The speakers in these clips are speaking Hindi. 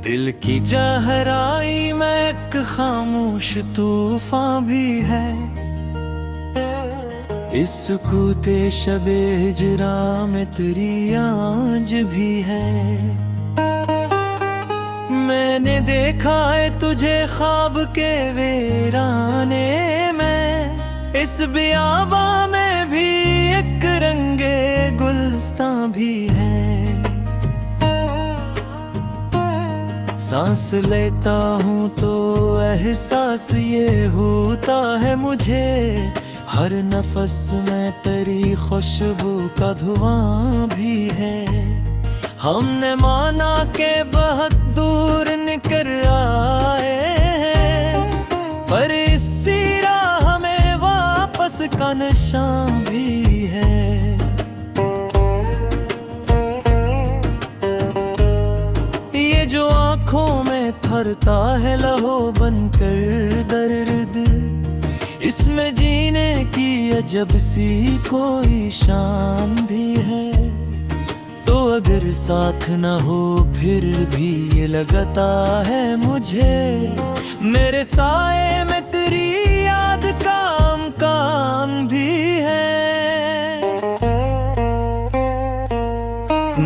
दिल की जहराई में एक खामोश तूफान भी है, इस सुकूते शबे हिजरा में तेरी आंज भी है। मैंने देखा है तुझे ख्वाब के वीराने में, इस बियाबा में भी एक रंगे गुलस्तां भी है। सांस लेता हूँ तो एहसास ये होता है मुझे, हर नफस में तेरी खुशबू का धुआं भी है। हमने माना के बहुत दूर निकल आए हैं, पर इसी राह में वापस का निशान भी है। ये जो आँखों में थरता है लहो बनकर दर्द, इसमें जीने की अजब सी कोई शान भी है। तो अगर साथ न हो फिर भी ये लगता है मुझे, मेरे साए में तेरी याद का अमकान भी है।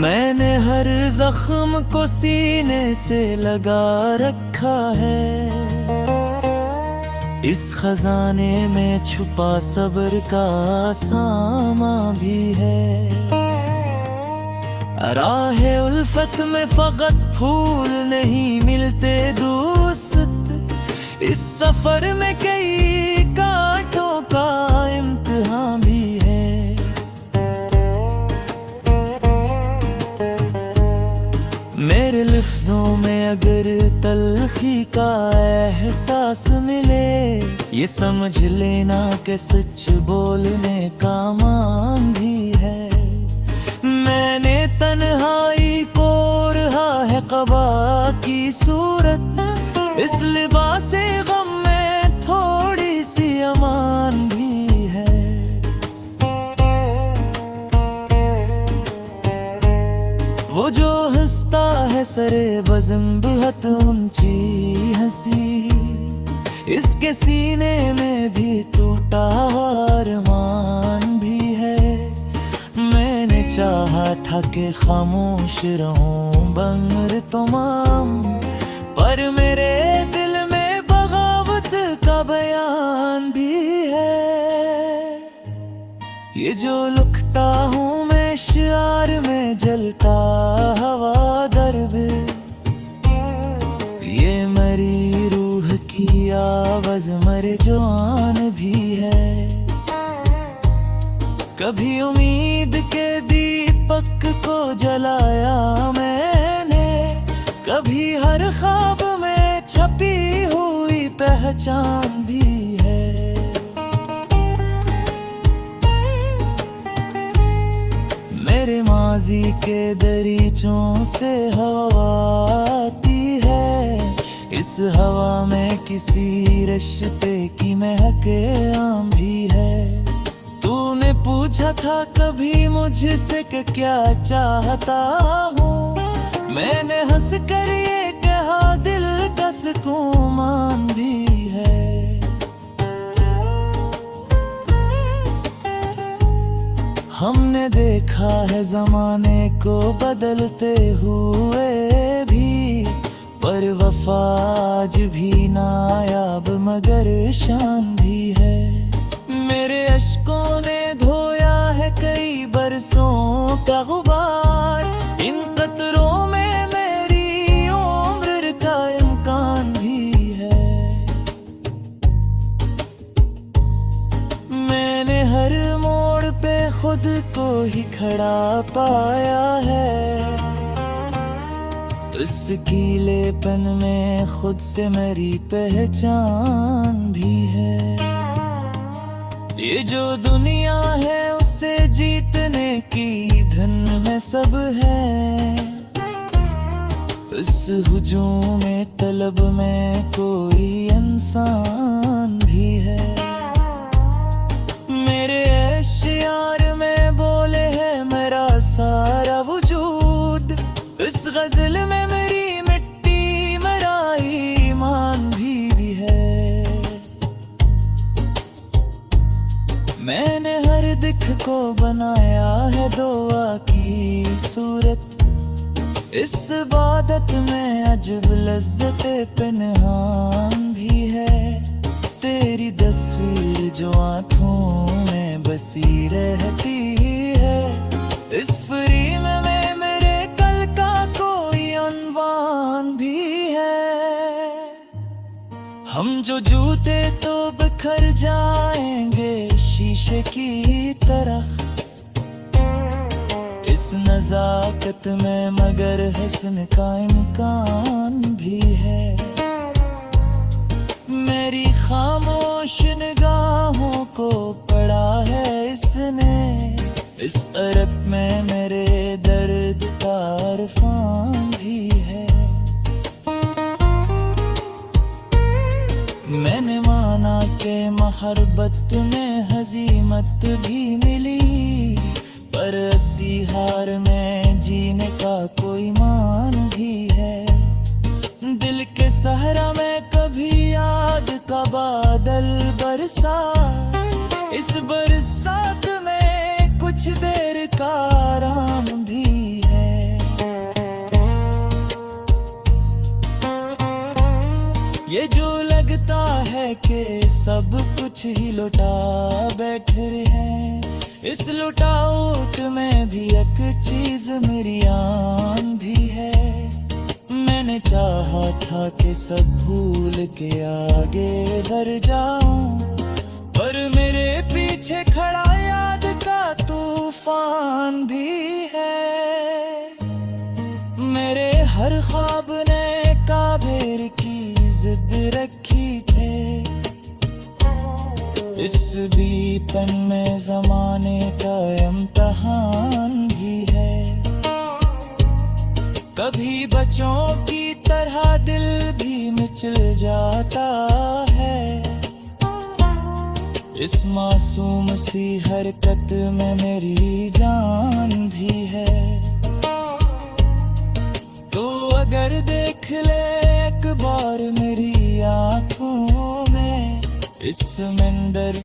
मैंने हर जख्म को सीने से लगा रखा है, इस खजाने में छुपा सब्र का सामा भी है। राहे उल्फत में फकत फूल नहीं मिलते दोस्त, इस सफर में कई कांटों का इम्तिहान भी है। मेरे लफ्जों में अगर तल्खी का एहसास मिले, ये समझ लेना कि सच बोलने का मान भी है। मैंने तन्हाई को रहा है क़बा की सूरत, इस लिबासे गम में थोड़ी सी अमान भी है। वो जो हंसता है सरे बज़म बहुत ऊंची हंसी, इसके सीने में भी टूटा अरमान भी है। मैंने चाहा था कि खामोश रहूं बंगर तमाम, पर मेरे दिल में बगावत का बयान भी है। ये जो लिखता हूँ मैं शियार में जलता हवा दर्द, ये मरी रूह की आवाज़ मर जान भी है। कभी उम्मीद के दीपक को जलाया मैंने, कभी हर ख्वाब में छपी हुई पहचान भी है। मेरे माजी के दरीचों से हवा आती है, इस हवा में किसी रिश्ते की महक आम भी है। तूने पूछा था कभी मुझसे कि क्या चाहता हूँ, मैंने हंस कर ये कहा दिल का सुकून मान भी है। हमने देखा है ज़माने को बदलते हुए भी, पर वफा आज भी नायाब मगर शान भी है। मेरे अश्कों ने धोया है कई बरसों का गुबार, इन कतरों में मेरी उम्र का इम्कान भी है। मैंने हर मोड़ पे खुद को ही खड़ा पाया है, इस गीलेपन में खुद से मेरी पहचान भी है। ये जो दुनिया है उसे जीतने की धन में सब है। इस हुजूम में तलब में कोई इंसान भी है। मेरे एशियार में बोले है मेरा सारा वजूद। इस गजल में मेरी मिट्टी मेरा ईमान भी है। मैंने हर दिख को बनाया है दुआ की सूरत। इस इबादत में अजब लज्जत पिनहान भी है। तेरी तस्वीर जो आँखों में बसी रहती है। इस फ्रेम में मेरे कल का कोई अनवान भी है। हम जो जूते तो बिखर जाएंगे शीशे की तरह। इस नजाकत में मगर हुस्न का इम्कान भी है। मेरी खामोश निगाहों को पढ़ा है इसने। इस अरब में मेरे दर्द का अरफान भी है। मैंने माना कि मोहब्बत में हजीमत भी मिली। पर ऐसी हार में जीने का कोई मान भी है। दिल के सहरा में कभी याद का बादल बरसा। इस बरसात में कुछ देर का आराम भी है। ये जो लगता है कि सब कुछ ही लुटा बैठे हैं। इस लुटाउट में भी एक चीज मेरी आन भी है। मैंने चाहा था कि सब भूल के आगे बढ़ जाऊं। पर मेरे पीछे खड़ा याद का तूफान भी है। मेरे हर ख्वाब ने काबिर की जिद रखी थे। इस बीपन में जमाने का इम्तहान भी है। कभी बच्चों की तरह दिल भी मिचल जाता है। इस मासूम सी हरकत में मेरी जान भी है। तो अगर देख ले एक बार मेरी आँखों में इस समंदर